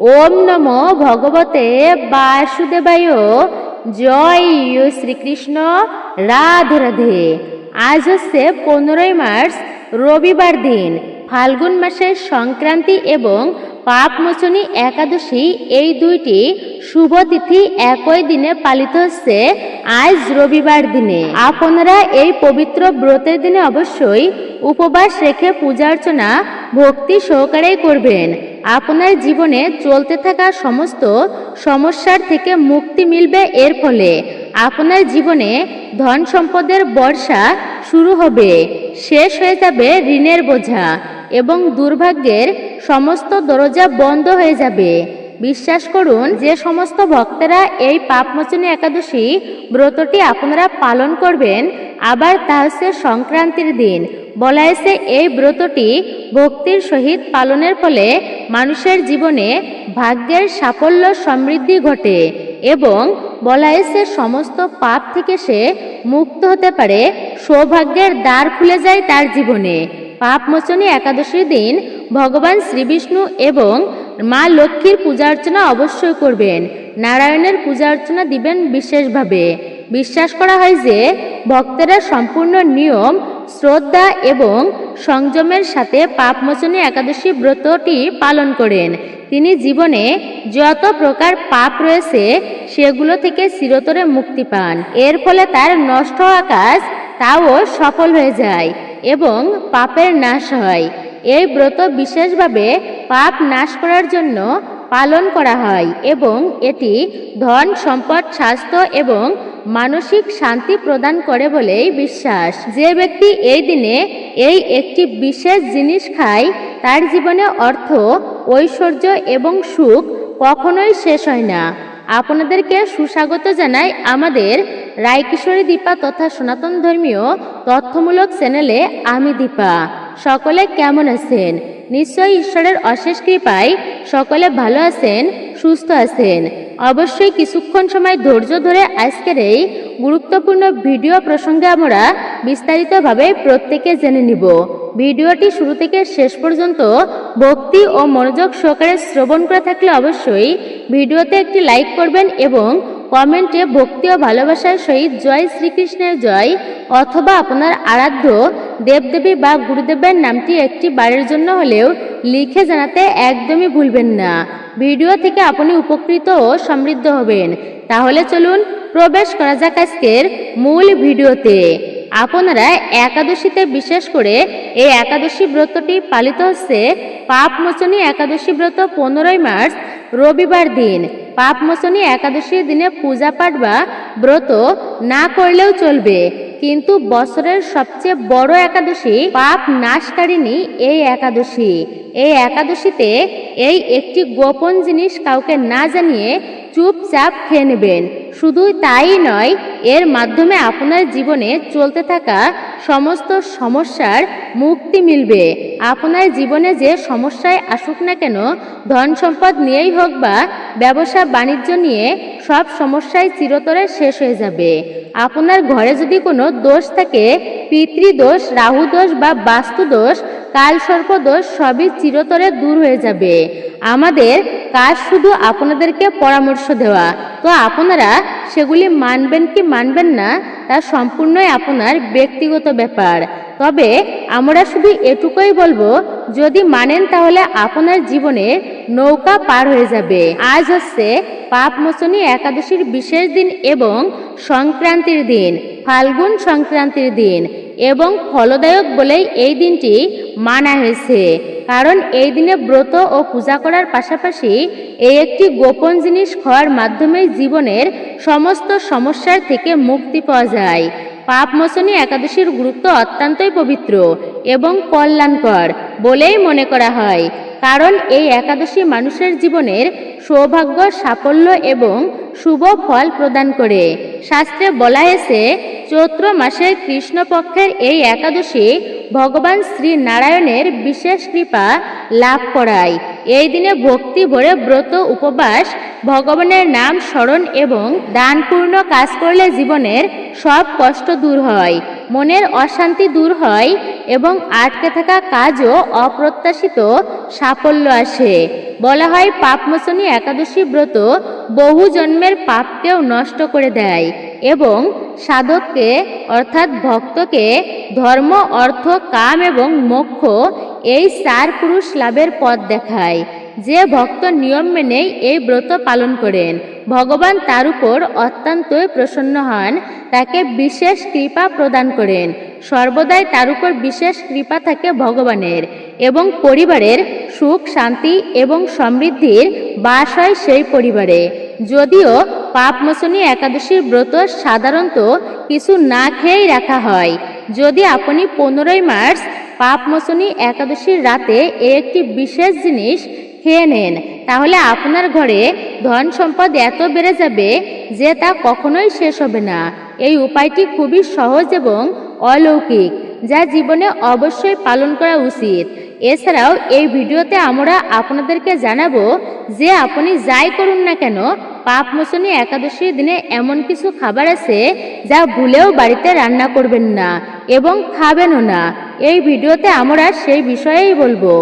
ওম নমো ভগবতে বাসুদেবায়। জয় শ্রীকৃষ্ণ। রাধে রাধে। আজ হচ্ছে 15ই মার্চ, রবিবার দিন। ফাল্গুন মাসের সংক্রান্তি এবং পাপমোচনী একাদশী, এই দুইটি শুভ তিথি একই দিনে পালিত হচ্ছে আজ রবিবার দিনে। আপনারা এই পবিত্র ব্রতের দিনে অবশ্যই উপবাস রেখে পূজা অর্চনা ভক্তি সহকারেই করবেন। আপনার জীবনে চলতে থাকা সমস্ত সমস্যার থেকে মুক্তি মিলবে। এর ফলে আপনার জীবনে ধন সম্পদের বর্ষা শুরু হবে, শেষ হয়ে যাবে ঋণের বোঝা এবং দুর্ভাগ্যের সমস্ত দরজা বন্ধ হয়ে যাবে। বিশ্বাস করুন, যে সমস্ত ভক্তেরা এই পাপমোচনী একাদশী ব্রতটি আপনারা পালন করবেন, আবার তা হচ্ছে সংক্রান্তির দিন। বলা হয়েছে এই ব্রতটি ভক্তির সহিত পালনের ফলে মানুষের জীবনে ভাগ্যের সাফল্য সমৃদ্ধি ঘটে এবং বলা হয়েছে সমস্ত পাপ থেকে সে মুক্ত হতে পারে, সৌভাগ্যের দ্বার খুলে যায় তার জীবনে। পাপমোচনী একাদশীর দিন ভগবান শ্রীবিষ্ণু এবং মা লক্ষ্মীর পূজা অর্চনা অবশ্যই করবেন। নারায়ণের পূজা অর্চনা দিবেন বিশেষভাবে। বিশ্বাস করা হয় যে ভক্তেরা সম্পূর্ণ নিয়ম, শ্রদ্ধা এবং সংযমের সাথে পাপমোচনী একাদশী ব্রতটি পালন করেন, তিনি জীবনে যত প্রকার পাপ রয়েছে সেগুলো থেকে চিরতরে মুক্তি পান। এর ফলে তার নষ্ট হওয়া কাজ তাও সফল হয়ে যায় এবং পাপের নাশ হয়। এই ব্রত বিশেষভাবে পাপ নাশ করার জন্য পালন করা হয় এবং এটি ধন সম্পদ, স্বাস্থ্য এবং মানসিক শান্তি প্রদান করে বলেই বিশ্বাস। যে ব্যক্তি এই দিনে এই একটি বিশেষ জিনিস খায়, তার জীবনে অর্থ, ঐশ্বর্য এবং সুখ কখনোই শেষ হয় না। আপনাদেরকে সুস্বাগত জানাই আমাদের রায়কিশোরী দীপা তথা সনাতন ধর্মীয় তথ্যমূলক চ্যানেলে। আমি দীপা। সকলে কেমন আছেন? নিশ্চয়ই ঈশ্বরের অশেষ কৃপায় সকলে ভালো আছেন, সুস্থ আছেন। অবশ্যই কিছুক্ষণ সময় ধৈর্য ধরে আজকের এই গুরুত্বপূর্ণ ভিডিও প্রসঙ্গে আমরা বিস্তারিতভাবে প্রত্যেকে জেনে নিব। ভিডিওটি শুরু থেকে শেষ পর্যন্ত ভক্তি ও মনোযোগ সহকারে শ্রবণ করে থাকলে অবশ্যই ভিডিওতে একটি লাইক করবেন এবং কমেন্টে ভক্তি ও ভালোবাসার সহিত জয় শ্রীকৃষ্ণের জয় অথবা আপনার আরাধ্য দেবদেবী বা গুরুদেবের নামটি একটি বারের জন্য হলেও লিখে জানাতে একদমই ভুলবেন না। ভিডিও থেকে আপনি উপকৃত ও সমৃদ্ধ হবেন। তাহলে চলুন প্রবেশ করা যাক আজকের মূল ভিডিওতে। আপনারা একাদশীতে, বিশেষ করে এই একাদশী ব্রতটি পালিত হচ্ছে পাপমোচনী একাদশী ব্রত 15ই মার্চ, রবিবার দিন। পাপমোচনী একাদশীর দিনে পূজা পাঠ বা ব্রত না করলেও চলবে, কিন্তু বছরের সবচেয়ে বড় একাদশী, পাপ নাশকারিণী এই একাদশী। এই একাদশীতে এই একটি গোপন জিনিস কাউকে না জানিয়ে চুপচাপ খেয়ে নেবেন। শুধু তাই নয়, এর মাধ্যমে আপনার জীবনে চলতে থাকা সমস্ত সমস্যার মুক্তি মিলবে। আপনার জীবনে যে সমস্যায় আসুক না কেন, ধন সম্পদ নিয়েই হোক বা ব্যবসা বাণিজ্য নিয়ে, সব সমস্যাই চিরতরে শেষ হয়ে যাবে। আপনার ঘরে যদি কোনো দোষ থাকে, পিতৃদোষ, রাহু দোষ বা বাস্তু দোষ, কালসর্প দোষ, সবই চিরতরে দূর হয়ে যাবে। আমাদের কাজ শুধু আপনাদেরকে পরামর্শ দেওয়া, তো আপনারা সেগুলি মানবেন কি মানবেন না তা সম্পূর্ণই আপনার ব্যক্তিগত ব্যাপার। তবে আমরা শুধু এটুকুই বলবো, যদি মানেন তাহলে আপনার জীবনে নৌকা পার হয়ে যাবে। আজ হচ্ছে পাপমোচনী একাদশীর বিশেষ দিন এবং সংক্রান্তির দিন, ফাল্গুন সংক্রান্তির দিন, এবং ফলদায়ক বলেই এই দিনটি মানা হয়েছে। কারণ এই দিনে ব্রত ও পূজা করার পাশাপাশি এই একটি গোপন জিনিস খাওয়ার মাধ্যমে জীবনের সমস্ত সমস্যার থেকে মুক্তি পাওয়া যায়। পাপমোচনী একাদশীর গুরুত্ব অত্যন্তই পবিত্র এবং কল্যাণকর বলেই মনে করা হয়। কারণ এই একাদশী মানুষের জীবনের সৌভাগ্য, সাফল্য এবং শুভ ফল প্রদান করে। শাস্ত্রে বলা হয়েছে চৈত্র মাসের কৃষ্ণপক্ষের এই একাদশী ভগবান শ্রী নারায়ণের বিশেষ কৃপা লাভ করায়। এই দিনে ভক্তি ভরে ব্রত উপবাস, ভগবানের নাম স্মরণ এবং দানপূর্ণ কাজ করলে জীবনের সব কষ্ট দূর হয়, মনের অশান্তি দূর হয় এবং আটকে থাকা কাজও অপ্রত্যাশিত সাফল্য আসে। বলা হয় পাপমোচনী একাদশী ব্রত বহু জন্মের পাপকেও নষ্ট করে দেয় এবং সাধককে অর্থাৎ ভক্তকে ধর্ম, অর্থ, কাম এবং মোক্ষ এই 4 পুরুষ লাভের পথ দেখায়। যে ভক্ত নিয়ম মেনে এই ব্রত পালন করেন, ভগবান তার উপর অত্যন্তই প্রসন্ন হন, তাকে বিশেষ কৃপা প্রদান করেন। সর্বদাই তার উপর বিশেষ কৃপা থাকে ভগবানের এবং পরিবারের সুখ, শান্তি এবং সমৃদ্ধির বাস হয় সেই পরিবারে। যদিও পাপমোচনী একাদশীর ব্রত সাধারণত কিছু না খেয়েই রাখা হয়, যদি আপনি 15ই মার্চ পাপমোচনী একাদশীর রাতে একটি বিশেষ জিনিস খেয়ে নেন, তাহলে আপনার ঘরে ধন সম্পদ এত বেড়ে যাবে যে তা কখনোই শেষ হবে না। এই উপায়টি খুবই সহজ এবং অলৌকিক, যা জীবনে অবশ্যই পালন করা উচিত। এছাড়াও এই ভিডিওতে আমরা আপনাদেরকে জানাবো যে আপনি যাই করুন না কেন, পাপমোচনী একাদশীর দিনে এমন কিছু খাবার আছে যা ভুলেও বাড়িতে রান্না করবেন না এবং খাবেনও না। এই ভিডিওতে আমরা সেই বিষয়েই বলবো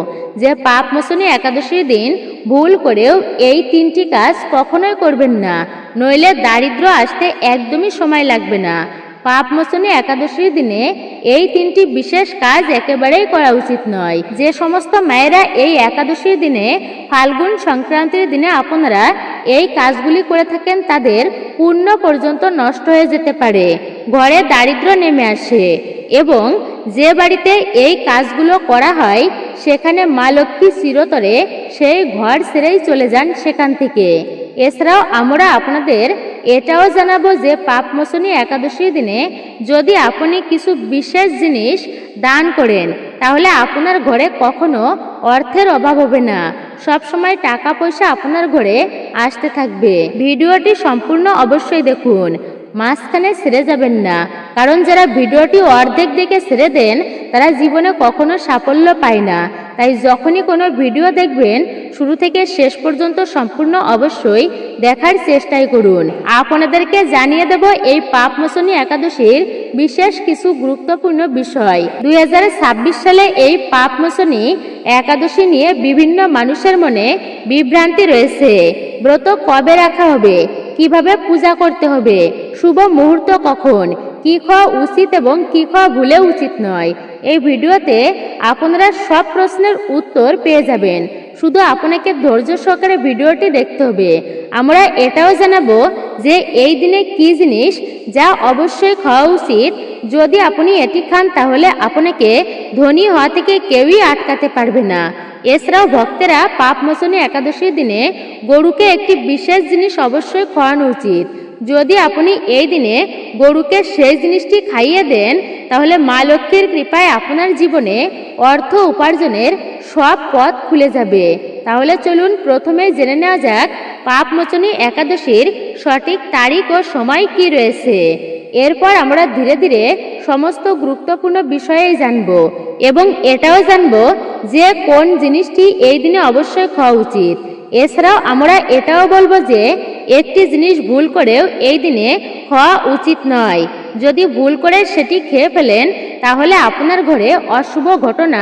যে পাপমোচনী একাদশীর দিন ভুল করেও এই 3টি কাজ কখনোই করবেন না, নইলে দারিদ্র্য আসতে একদমই সময় লাগবে না। পাপমোচনী একাদশীর দিনে এই 3টি বিশেষ কাজ একেবারেই করা উচিত নয়। যে সমস্ত মায়েরা এই একাদশীর দিনে ফাল্গুন সংক্রান্তির দিনে আপনারা এই কাজগুলি করে থাকেন, তাদের পুণ্য পর্যন্ত নষ্ট হয়ে যেতে পারে, ঘরে দারিদ্র্য নেমে আসে এবং যে বাড়িতে এই কাজগুলো করা হয় সেখানে মা লক্ষ্মী চিরতরে সেই ঘর ছেড়েই চলে যান সেখান থেকে। এছাড়াও আমরা আপনাদের এটাও জানাবো যে পাপমোচনী একাদশীর দিনে যদি আপনি কিছু বিশেষ জিনিস দান করেন, তাহলে আপনার ঘরে কখনো অর্থের অভাব হবে না, সব সময় টাকা পয়সা আপনার ঘরে আসতে থাকবে। ভিডিওটি সম্পূর্ণ অবশ্যই দেখুন, মাঝখানে ছেড়ে যাবেন না, কারণ যারা ভিডিওটি অর্ধেক দেখে ছেড়ে দেন তারা জীবনে কখনো সাফল্য পায় না। তাই যখনই কোনো ভিডিও দেখবেন শুরু থেকে শেষ পর্যন্ত সম্পূর্ণ অবশ্যই দেখার চেষ্টাই করুন। আপনাদেরকে জানিয়ে দেব এই পাপমোচনী একাদশীর বিশেষ কিছু গুরুত্বপূর্ণ বিষয়। 2026 সালে এই পাপমোচনী একাদশী নিয়ে বিভিন্ন মানুষের মনে বিভ্রান্তি রয়েছে। ব্রত কবে রাখা হবে, কিভাবে পূজা করতে হবে, শুভ মুহূর্ত কখন, কি খাওয়া উচিত এবং কি খাওয়া ভুলে উচিত নয়, এই ভিডিওতে আপনারা সব প্রশ্নের উত্তর পেয়ে যাবেন। শুধু আপনাকে ধৈর্য সহকারে ভিডিওটি দেখতে হবে। আমরা এটাও জানাবো যে এই দিনে কি জিনিস যা অবশ্যই খাওয়া উচিত, যদি আপনি এটি খান তাহলে আপনাকে ধনী হওয়া থেকে কেউই আটকাতে পারবে না। এছাড়াও ভক্তেরা পাপমোচনী একাদশীর দিনে গরুকে একটি বিশেষ জিনিস অবশ্যই খাওয়ানো উচিত। যদি আপনি এই দিনে গরুকে সেই জিনিসটি খাইয়ে দেন, তাহলে মা লক্ষ্মীর কৃপায় আপনার জীবনে অর্থ উপার্জনের সব পথ খুলে যাবে। তাহলে চলুন প্রথমেই জেনে নেওয়া যাক পাপমোচনী একাদশীর সঠিক তারিখ ও সময় কি রয়েছে। এরপর আমরা ধীরে ধীরে সমস্ত গুরুত্বপূর্ণ বিষয়েই জানব এবং এটাও জানব যে কোন জিনিসটি এই দিনে অবশ্যই খাওয়া উচিত। এছাড়াও আমরা এটাও বলবো যে একটি জিনিস ভুল করেও এই দিনে খাওয়া উচিত নয়। যদি ভুল করে সেটি খেয়ে ফেলেন তাহলে আপনার ঘরে অশুভ ঘটনা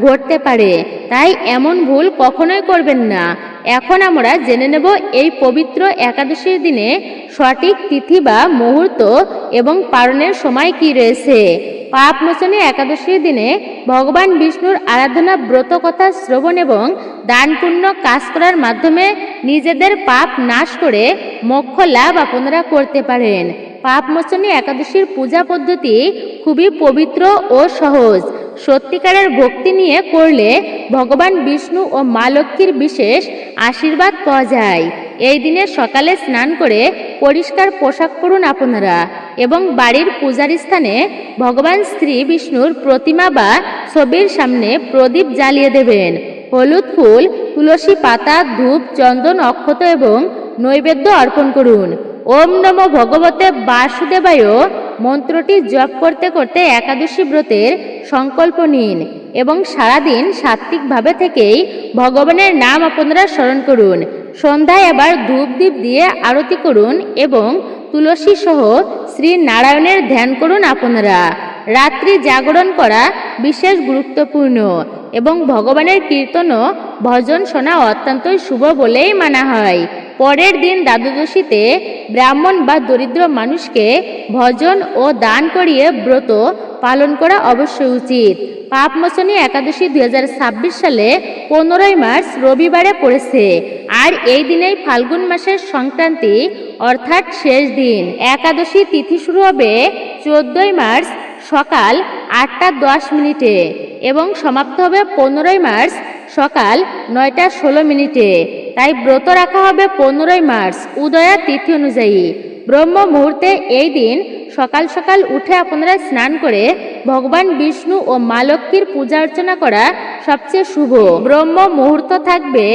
ঘটতে পারে, তাই এমন ভুল কখনোই করবেন না। এখন আমরা জেনে নেব এই পবিত্র একাদশীর দিনে সঠিক তিথি বা মুহূর্ত এবং পালনের সময় কি রয়েছে। পাপমোচনী একাদশীর দিনে ভগবান বিষ্ণুর আরাধনা, ব্রত কথা শ্রবণ এবং দান পুণ্য কাজ করার মাধ্যমে নিজেদের পাপ নাশ করে মোক্ষ লাভ আপনারা করতে পারেন। পাপমোচনী একাদশীর পূজা পদ্ধতি খুবই পবিত্র ও সহজ। সত্যিকারের ভক্তি নিয়ে করলে ভগবান বিষ্ণু ও মা লক্ষ্মীর বিশেষ আশীর্বাদ পাওয়া যায়। এই দিনে সকালে স্নান করে পরিষ্কার পোশাক পরুন আপনারা এবং বাড়ির পূজার স্থানে ভগবান শ্রী বিষ্ণুর প্রতিমা বা ছবির সামনে প্রদীপ জ্বালিয়ে দেবেন। হলুদ ফুল, তুলসী পাতা, ধূপ, চন্দন, অক্ষত এবং নৈবেদ্য অর্পণ করুন। ওম নমো ভগবতে বাসুদেবায় মন্ত্রটি জপ করতে করতে একাদশী ব্রতের সংকল্প নিন এবং সারাদিন সাত্ত্বিকভাবে থেকেই ভগবানের নাম আপনারা স্মরণ করুন। সন্ধ্যায় আবার ধূপ দ্বীপ দিয়ে আরতি করুন এবং তুলসী সহ শ্রী নারায়ণের ধ্যান করুন আপনারা। রাত্রি জাগরণ করা বিশেষ গুরুত্বপূর্ণ এবং ভগবানের কীর্তন ও ভজন শোনা অত্যন্তই শুভ বলেই মানা হয়। পরের দিন দ্বাদশীতে ব্রাহ্মণ বা দরিদ্র মানুষকে ভজন ও দান করিয়ে ব্রত পালন করা অবশ্যই উচিত। পাপমোচনী একাদশী 2026 সালে 15ই মার্চ রবিবারে পড়েছে আর এই দিনেই ফাল্গুন মাসের সংক্রান্তি অর্থাৎ শেষ দিন। একাদশী তিথি শুরু হবে 14ই মার্চ সকাল 8টা 10 এবং সমাপ্ত হবে 15ই মার্চ সকাল 9টা 16। তাই ব্রত রাখা হবে 15ই মার্চ উদয়া তিথি অনুযায়ী। ব্রহ্ম মুহূর্তে এই দিন সকাল সকাল উঠে আপনারা স্নান করে ভগবান বিষ্ণু ও মা লক্ষ্মীর পূজা অর্চনা করা সবচেয়ে শুভ। ব্রহ্ম মুহূর্ত থাকবে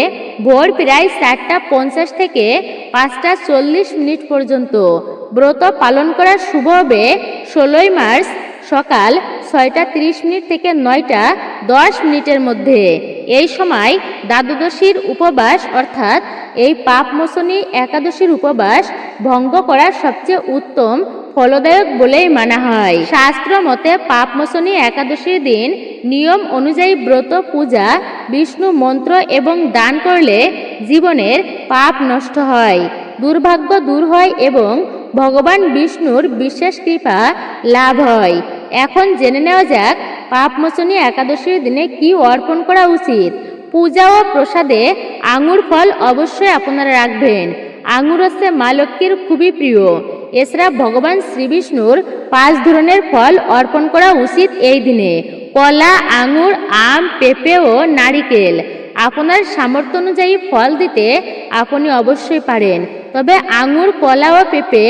ভোর প্রায় 4টা 50 থেকে 5টা 40 পর্যন্ত। ব্রত পালন করা শুভ হবে 16ই মার্চ সকাল 6টা 30 থেকে 9টা 10 মধ্যে। এই সময় দ্বাদশীর উপবাস অর্থাৎ এই পাপমোচনী একাদশীর উপবাস ভঙ্গ করা সবচেয়ে উত্তম ফলদায়ক বলেই মানা হয়। শাস্ত্র মতে পাপমোচনী একাদশীর দিন নিয়ম অনুযায়ী ব্রত পূজা বিষ্ণু মন্ত্র এবং দান করলে জীবনের পাপ নষ্ট হয়, দুর্ভাগ্য দূর হয় এবং ভগবান বিষ্ণুর বিশেষ কৃপা লাভ হয়। এখন জেনে নেওয়া যাক পাপমোচনী একাদশীর দিনে কি অর্পণ করা উচিত। পূজা ও প্রসাদে আঙুর ফল অবশ্যই আপনারা রাখবেন। আঙুর হচ্ছে মা লক্ষ্মীর খুবই প্রিয়। এছাড়া ভগবান শ্রীবিষ্ণুর 5 ধরনের ফল অর্পণ করা উচিত এই দিনে: কলা, আঙুর, আম, পেঁপে ও নারিকেল। আপনার সামর্থ্য অনুযায়ী ফল দিতে আপনি অবশ্যই পারেন, তবে আঙুর, কলা ও পেঁপে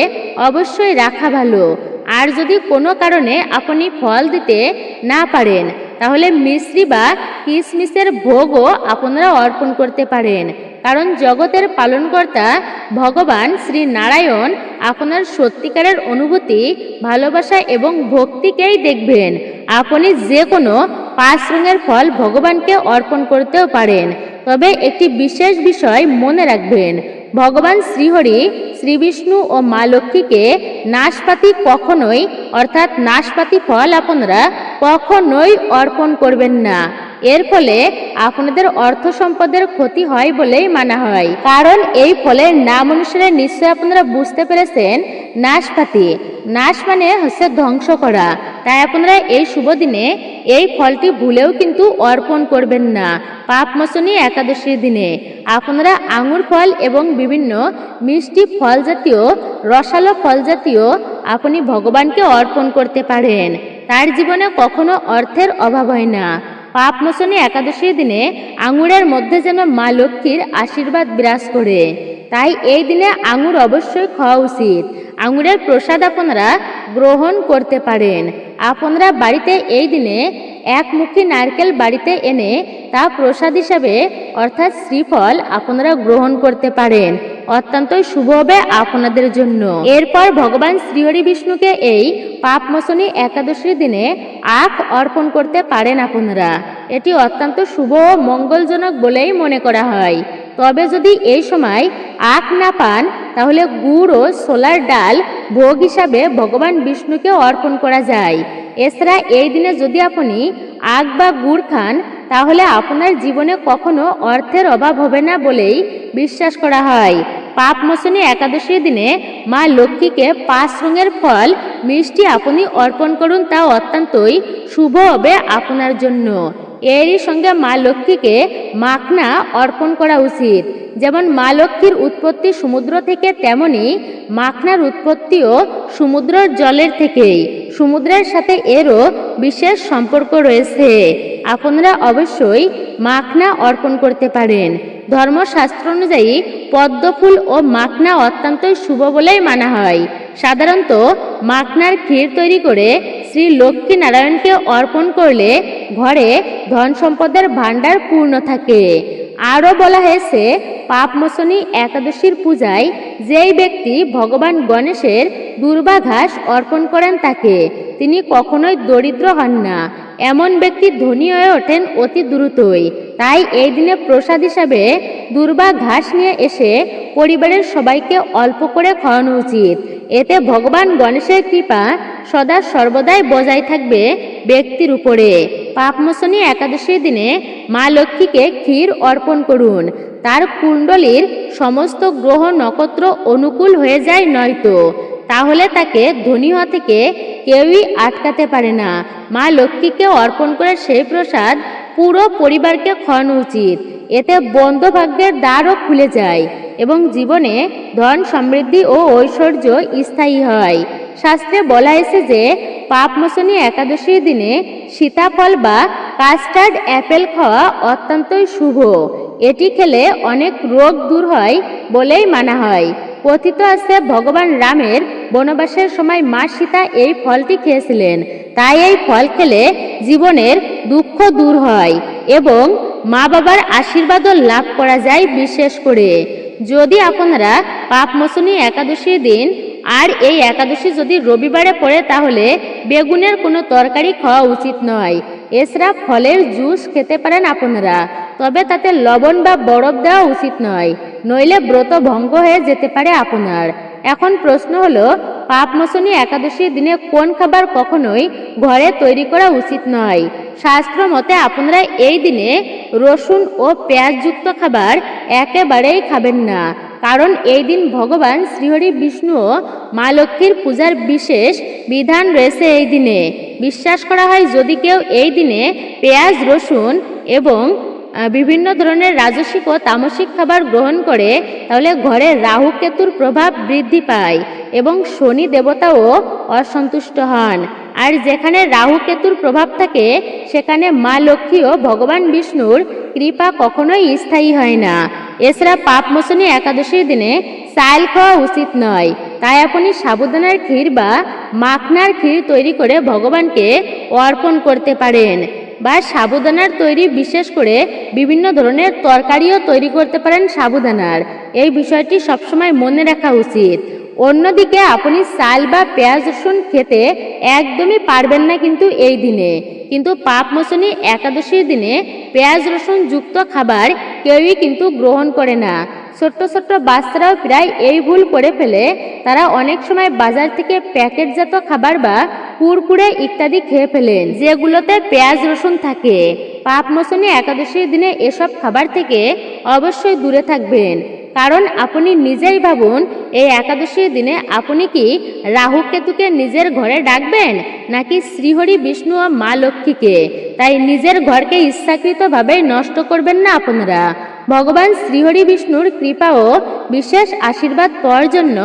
অবশ্যই রাখা ভালো। আর যদি কোনো কারণে আপনি ফল দিতে না পারেন তাহলে মিশ্রি বা কিশমিশের ভোগও আপনারা অর্পণ করতে পারেন, কারণ জগতের পালনকর্তা ভগবান শ্রী নারায়ণ আপনার সত্যিকারের অনুভূতি, ভালোবাসা এবং ভক্তিকেই দেখবেন। আপনি যে কোনো 5 রঙের ফল ভগবানকে অর্পণ করতেও পারেন, তবে একটি বিশেষ বিষয় মনে রাখবেন: ভগবান শ্রীহরি, শ্রীবিষ্ণু ও মা লক্ষ্মীকে নাশপাতি কখনোই অর্থাৎ নাশপাতি ফল আপনারা কখনোই অর্পণ করবেন না। এর ফলে আপনাদের অর্থ সম্পদের ক্ষতি হয় বলেই মানা হয়, কারণ এই ফলের নাম অনুসারে নিশ্চয় আপনারা বুঝতে পেরেছেন নাশপাতি। নাশ মানে হচ্ছে ধ্বংস করা। তাই আপনারা এই শুভ দিনে এই ফলটি ভুলেও কিন্তু অর্পণ করবেন না। পাপমোচনী একাদশীর দিনে আপনারা আঙুর ফল এবং বিভিন্ন মিষ্টি ফল জাতীয়, রসালো ফল জাতীয় আপনি ভগবানকে অর্পণ করতে পারেন। তার জীবনে কখনো অর্থের অভাব হয় না। পাপমোচনী একাদশীর দিনে আঙুরের মধ্যে যেন মা লক্ষ্মীর আশীর্বাদ বিরাজ করে, তাই এই দিনে আঙুর অবশ্যই খাওয়া উচিত। আঙুরের প্রসাদ আপনারা গ্রহণ করতে পারেন। আপনারা বাড়িতে এই দিনে একমুখী নারকেল বাড়িতে এনে তা প্রসাদ হিসাবে অর্থাৎ শ্রীফল আপনারা গ্রহণ করতে পারেন, অত্যন্তই শুভ হবে আপনাদের জন্য। এরপর ভগবান শ্রীহরি বিষ্ণুকে এই পাপমোচনী একাদশীর দিনে আখ অর্পণ করতে পারেন আপনারা। এটি অত্যন্ত শুভ ও মঙ্গলজনক বলেই মনে করা হয়। তবে যদি এই সময় আখ না পান তাহলে গুড় ও ছোলার ডাল ভোগ হিসাবে ভগবান বিষ্ণুকে অর্পণ করা যায়। এছাড়া এই দিনে যদি আপনি আখ বা গুড় খান তাহলে আপনার জীবনে কখনো অর্থের অভাব হবে না বলেই বিশ্বাস করা হয়। পাপমোচনী একাদশীর দিনে মা লক্ষ্মীকে 5 রঙের ফল মিষ্টি আপনি অর্পণ করুন, তা অত্যন্তই শুভ হবে আপনার জন্য। এরই সঙ্গে মা লক্ষ্মীকে মাখনা অর্পণ করা উচিত। যেমন মা লক্ষ্মীর উৎপত্তি সমুদ্র থেকে, তেমনি মাখনার উৎপত্তিও সমুদ্রের জলের থেকেই। সমুদ্রের সাথে এরও বিশেষ সম্পর্ক রয়েছে। আপনারা অবশ্যই মাখনা অর্পণ করতে পারেন। ধর্মশাস্ত্র অনুযায়ী পদ্মফুল ও মাখনা অত্যন্তই শুভ বলেই মানা হয়। সাধারণত মাখনার ক্ষীর তৈরি করে শ্রী লক্ষ্মী নারায়ণকে অর্পণ করলে ঘরে ধন সম্পদের ভাণ্ডার পূর্ণ থাকে। আরও বলা হয়েছে পাপমোচনী একাদশীর পূজায় যেই ব্যক্তি ভগবান গণেশের দুর্বা ঘাস অর্পণ করেন তাকে তিনি কখনোই দরিদ্র হন না। এমন ব্যক্তি ধনী হয়ে ওঠেন অতি দ্রুতই। তাই এই দিনে প্রসাদ হিসাবে দুর্বা ঘাস নিয়ে এসে পরিবারের সবাইকে অল্প করে খাওয়ানো উচিত। এতে ভগবান গণেশের কৃপা সদা সর্বদাই বজায় থাকবে ব্যক্তির উপরে। পাপমোচনী একাদশীর দিনে মা লক্ষ্মীকে ক্ষীর অর্পণ করুন। তার কুণ্ডলীর সমস্ত গ্রহ নক্ষত্র অনুকূল হয়ে যায় নয়তো তাহলে তাকে ধনী হওয়া থেকে কেউই আটকাতে পারে না। মা লক্ষ্মীকে অর্পণ করে সেই প্রসাদ পুরো পরিবারকে খাওয়ানো উচিত। এতে বন্ধ ভাগ্যের দ্বারও খুলে যায় এবং জীবনে ধন সমৃদ্ধি ও ঐশ্বর্য স্থায়ী হয়। শাস্ত্রে বলা হয়েছে যে পাপমোচনী একাদশীর দিনে সীতাফল বা কাস্টার্ড অ্যাপেল খাওয়া অত্যন্তই শুভ। এটি খেলে অনেক রোগ দূর হয় বলেই মানা হয়। কথিত আছে ভগবান রামের বনবাসের সময় মা সীতা এই ফলটি খেয়েছিলেন। তাই এই ফল খেলে জীবনের দুঃখ দূর হয় এবং মা বাবার আশীর্বাদও লাভ করা যায়। বিশেষ করে যদি আপনারা পাপমোচনী একাদশীর দিন আর এই একাদশী যদি রবিবারে পড়ে তাহলে বেগুনের কোনো তরকারি খাওয়া উচিত নয়। এছাড়া ফলের জুস খেতে পারেন আপনারা, তবে তাতে লবণ বা বরফ দেওয়া উচিত নয়, নইলে ব্রত ভঙ্গ হয়ে যেতে পারে আপনার। এখন প্রশ্ন হলো পাপমোচনী একাদশীর দিনে কোন খাবার কখনোই ঘরে তৈরি করা উচিত নয়। শাস্ত্র মতে আপনারা এই দিনে রসুন ও পেঁয়াজযুক্ত খাবার একেবারেই খাবেন না, কারণ এই দিন ভগবান শ্রীহরি বিষ্ণু ও মা লক্ষ্মীর পূজার বিশেষ বিধান রয়েছে। এই দিনে বিশ্বাস করা হয় যদি কেউ এই দিনে পেঁয়াজ রসুন এবং বিভিন্ন ধরনের রাজসিক ও তামসিক খাবার গ্রহণ করে তাহলে ঘরে রাহু কেতুর প্রভাব বৃদ্ধি পায় এবং শনি দেবতাও অসন্তুষ্ট হন। আর যেখানে রাহু কেতুর প্রভাব থাকে সেখানে মা লক্ষ্মী ও ভগবান বিষ্ণুর কৃপা কখনোই স্থায়ী হয় না। এছাড়া পাপমোচনী একাদশীর দিনে চাল খাওয়া উচিত নয়। তাই আপনি সাবুদানার ক্ষীর বা মাখনার ক্ষীর তৈরি করে ভগবানকে অর্পণ করতে পারেন, বা সাবুদানার তৈরি বিশেষ করে বিভিন্ন ধরনের তরকারিও তৈরি করতে পারেন সাবুদানার। এই বিষয়টি সবসময় মনে রাখা উচিত। অন্যদিকে আপনি চাল বা পেঁয়াজ রসুন খেতে একদমই পারবেন না এই দিনে। কিন্তু পাপমোচনী একাদশীর দিনে পেঁয়াজ রসুন যুক্ত খাবার কেউই গ্রহণ করে না। ছোট্ট ছোট্ট বাচ্চারাও প্রায় এই ভুল করে ফেলে। তারা অনেক সময় বাজার থেকে প্যাকেটজাত খাবার বা কুরকুরে ইত্যাদি খেয়ে ফেলেন যেগুলোতে পেঁয়াজ রসুন থাকে। পাপমোচনী একাদশীর দিনে এসব খাবার থেকে অবশ্যই দূরে থাকবেন, কারণ আপনি নিজেই ভাবুন এই একাদশীর দিনে আপনি কি রাহু কেতুকে নিজের ঘরে ডাকবেন নাকি শ্রীহরি বিষ্ণু ও মা লক্ষ্মীকে? তাই নিজের ঘরকে ইচ্ছাকৃতভাবে নষ্ট করবেন না আপনারা। ভগবান শ্রীহরি বিষ্ণুর কৃপা ও বিশেষ আশীর্বাদ পাওয়ার জন্য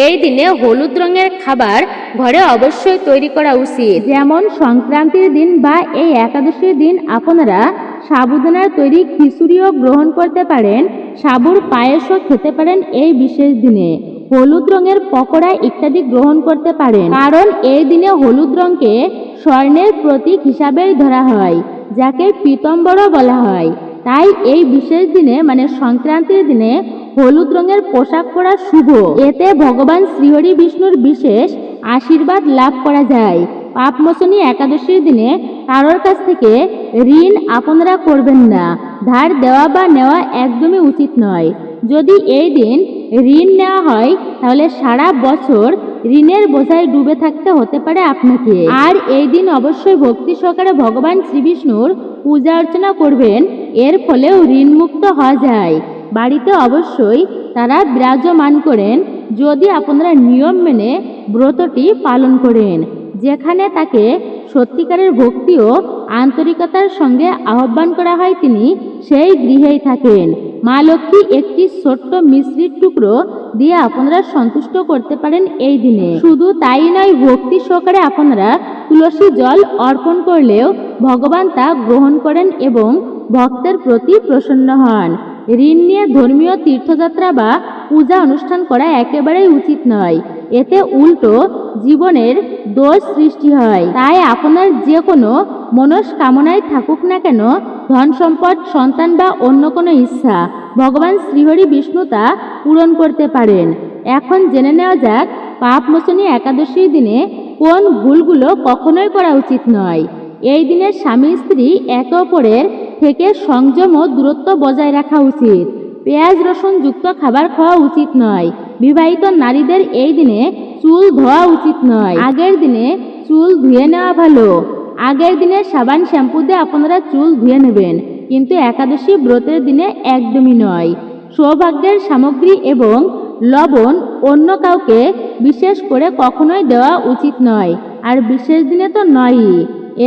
এই দিনে হলুদ রঙের খাবার ঘরে অবশ্যই তৈরি করা উচিত। যেমন সংক্রান্তির দিন বা এই একাদশীর দিন আপনারা সাবুদানার তৈরি খিচুড়িও গ্রহণ করতে পারেন, সাবুর পায়েসও খেতে পারেন। এই বিশেষ দিনে হলুদ রঙের পকোড়া ইত্যাদি গ্রহণ করতে পারেন, কারণ এই দিনে হলুদ রঙকে স্বর্ণের প্রতীক হিসাবেই ধরা হয়, যাকে পীতাম্বরও বলা হয়। তাই এই বিশেষ দিনে মানে সংক্রান্তির দিনে হলুদ রঙের পোশাক পরা শুভ। এতে ভগবান শ্রীহরি বিষ্ণুর বিশেষ আশীর্বাদ লাভ করা যায়। পাপমোচনী একাদশীর দিনে কারোর কাছ থেকে ঋণ আপনারা করবেন না। ধার দেওয়া বা নেওয়া একদমই উচিত নয়। যদি এই দিন ঋণ নেওয়া হয় তাহলে সারা বছর ঋণের বোঝায় ডুবে থাকতে হতে পারে আপনাকে। আর এই দিন অবশ্যই ভক্তি সহকারে ভগবান শ্রী বিষ্ণুর পূজা অর্চনা করবেন, এর ফলেও ঋণ মুক্ত হওয়া যায়। বাড়িতে অবশ্যই তারা বিরাজমান করেন যদি আপনারা নিয়ম মেনে ব্রতটি পালন করেন, যেখানে তাকে সত্যিকারের ভক্তি ও আন্তরিকতার সঙ্গে আহ্বান করা হয় তিনি সেই গৃহেই থাকেন। মা লক্ষ্মী একটি ছোট্ট মিশ্রির টুকরো দিয়ে আপনারা সন্তুষ্ট করতে পারেন এই দিনে। শুধু তাই নয়, ভক্তি সহকারে আপনারা তুলসী জল অর্পণ করলেও ভগবান তা গ্রহণ করেন এবং ভক্তের প্রতি প্রসন্ন হন। ঋণ নিয়ে ধর্মীয় তীর্থযাত্রা বা পূজা অনুষ্ঠান করা একেবারেই উচিত নয়। এতে উল্টো জীবনের দোষ সৃষ্টি হয়। তাই আপনার যে কোনো মনস্কামনায় থাকুক না কেন ধন সম্পদ, সন্তান বা অন্য কোনো ইচ্ছা ভগবান শ্রীহরি বিষ্ণু তা পূরণ করতে পারেন। এখন জেনে নেওয়া যাক পাপমোচনী একাদশীর দিনে কোন ভুলগুলো কখনোই করা উচিত নয়। এই দিনে স্বামী স্ত্রী একে অপরের থেকে সংযম ও দূরত্ব বজায় রাখা উচিত। পেঁয়াজ রসুন যুক্ত খাবার খাওয়া উচিত নয়। বিবাহিত নারীদের এই দিনে চুল ধোয়া উচিত নয়। আগের দিনে চুল ধুয়ে নেওয়া ভালো। আগের দিনে সাবান শ্যাম্পু দিয়ে আপনারা চুল ধুয়ে নেবেন, কিন্তু একাদশী ব্রতের দিনে একদমই নয়। সৌভাগ্যের সামগ্রী এবং লবণ অন্য কাউকে বিশেষ করে কখনোই দেওয়া উচিত নয়, আর বিশেষ দিনে তো নয়ই।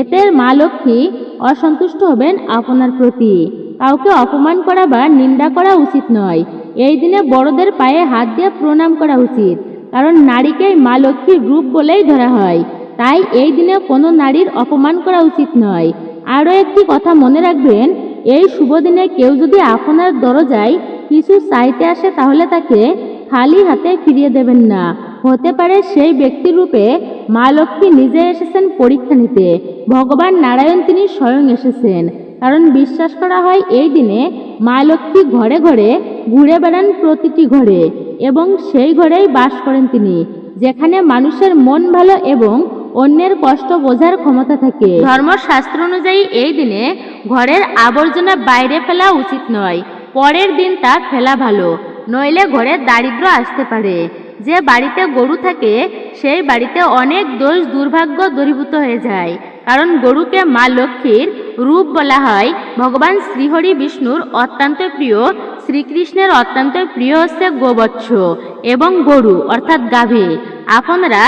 এতে মা লক্ষ্মী অসন্তুষ্ট হবেন আপনার প্রতি। কাউকে অপমান করা বা নিন্দা করা উচিত নয়। এই দিনে বড়দের পায়ে হাত দিয়ে প্রণাম করা উচিত, কারণ নারীকেই মা লক্ষ্মীর রূপ বলেই ধরা হয়। তাই এই দিনে কোনো নারীর অপমান করা উচিত নয়। আরও একটি কথা মনে রাখবেন, এই শুভ দিনে কেউ যদি আপনার দরজায় কিছু চাইতে আসে তাহলে তাকে খালি হাতে ফিরিয়ে দেবেন না। হতে পারে সেই ব্যক্তির রূপে মা লক্ষ্মী নিজে এসেছেন পরীক্ষা নিতে। ভগবান নারায়ণ তিনি স্বয়ং এসেছেন, কারণ বিশ্বাস করা হয় এই দিনে মা লক্ষ্মী ঘরে ঘরে ঘুরে বেড়ান, প্রতিটি ঘরে, এবং সেই ঘরেই বাস করেন তিনি, যেখানে মানুষের মন ভালো এবং অন্যের কষ্ট বোঝার ক্ষমতা থাকে। ধর্মশাস্ত্র অনুযায়ী এই দিনে ঘরের আবর্জনা বাইরে ফেলা উচিত নয়। পরের দিন তা ফেলা ভালো, নইলে ঘরে দারিদ্র্য আসতে পারে। যে বাড়িতে গরু থাকে সেই বাড়িতে অনেক দোষ দুর্ভাগ্য দূরীভূত হয়ে যায়, কারণ গরুকে মা লক্ষ্মীর রূপ বলা হয়। ভগবান শ্রীহরি বিষ্ণুর অত্যন্ত প্রিয় শ্রীকৃষ্ণের অত্যন্ত প্রিয় হচ্ছে গোবৎস এবং গরু অর্থাৎ গাভী। আপনারা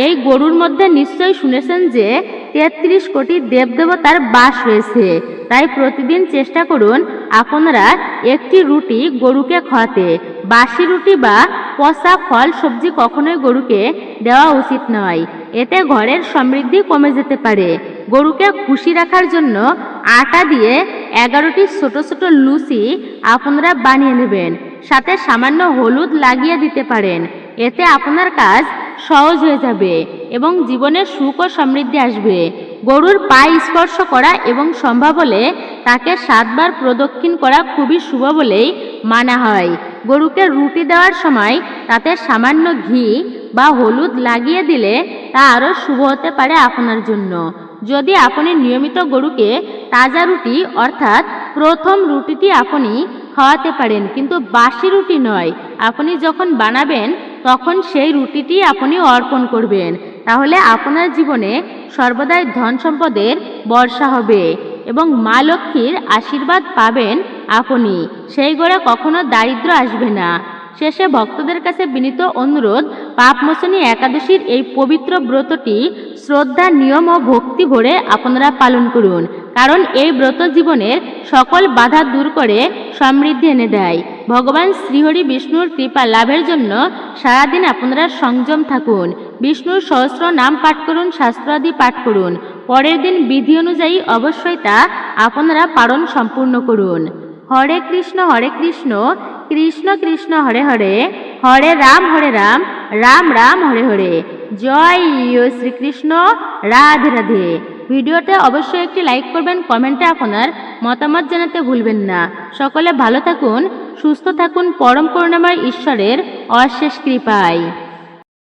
এই গরুর মধ্যে নিশ্চয়ই শুনেছেন যে 33 কোটি দেবদেবতার বাস রয়েছে। তাই প্রতিদিন চেষ্টা করুন আপনারা একটি রুটি গরুকে খাওয়াতে। বাসি রুটি বা পচা ফল সবজি কখনোই গরুকে দেওয়া উচিত নয়। এতে ঘরের সমৃদ্ধি কমে যেতে পারে। গরুকে খুশি রাখার জন্য আটা দিয়ে 11টি ছোট ছোট লুচি আপনারা বানিয়ে নেবেন, সাথে সামান্য হলুদ লাগিয়ে দিতে পারেন। এতে আপনার কাজ সহজ হয়ে যাবে এবং জীবনে সুখ ও সমৃদ্ধি আসবে। গরুর পায়ে স্পর্শ করা এবং সম্ভব হলে তাকে 7 বার প্রদক্ষিণ করা খুবই শুভ বলেই মানা হয়। গরুকে রুটি দেওয়ার সময় তাতে সামান্য ঘি বা হলুদ লাগিয়ে দিলে তা আরও শুভ হতে পারে আপনার জন্য। যদি আপনি নিয়মিত গরুকে তাজা রুটি অর্থাৎ প্রথম রুটিটি আপনি খাওয়াতে পারেন, কিন্তু বাসি রুটি নয়। আপনি যখন বানাবেন তখন সেই রুটিটি আপনি অর্পণ করবেন, তাহলে আপনার জীবনে সর্বদাই ধন সম্পদের বর্ষা হবে এবং মা লক্ষ্মীর আশীর্বাদ পাবেন আপনি। সেই ঘরে কখনো দারিদ্র আসবে না। শেষে ভক্তদের কাছে বিনীত অনুরোধ, পাপমোচনী একাদশীর এই পবিত্র ব্রতটি শ্রদ্ধা, নিয়ম ও ভক্তি ভরে আপনারা পালন করুন, কারণ এই ব্রত জীবনের সকল বাধা দূর করে সমৃদ্ধি এনে দেয়। ভগবান শ্রীহরি বিষ্ণুর কৃপা লাভের জন্য সারাদিন আপনারা সংযম থাকুন। বিষ্ণুর সহস্র নাম পাঠ করুন, শাস্ত্রাদি পাঠ করুন। পরের দিন বিধি অনুযায়ী অবশ্যই তা আপনারা পালন সম্পূর্ণ করুন। হরে কৃষ্ণ কৃষ্ণ কৃষ্ণ হরে হরে, হরে রাম রাম রাম হরে হরে। জয় শ্রীকৃষ্ণ, রাধে রাধে। ভিডিওতে অবশ্যই একটি লাইক করবেন, কমেন্টে আপনার মতামত জানাতে ভুলবেন না। সকলে ভালো থাকুন, সুস্থ থাকুন, পরম করুণাময় ঈশ্বরের অশেষ কৃপায়।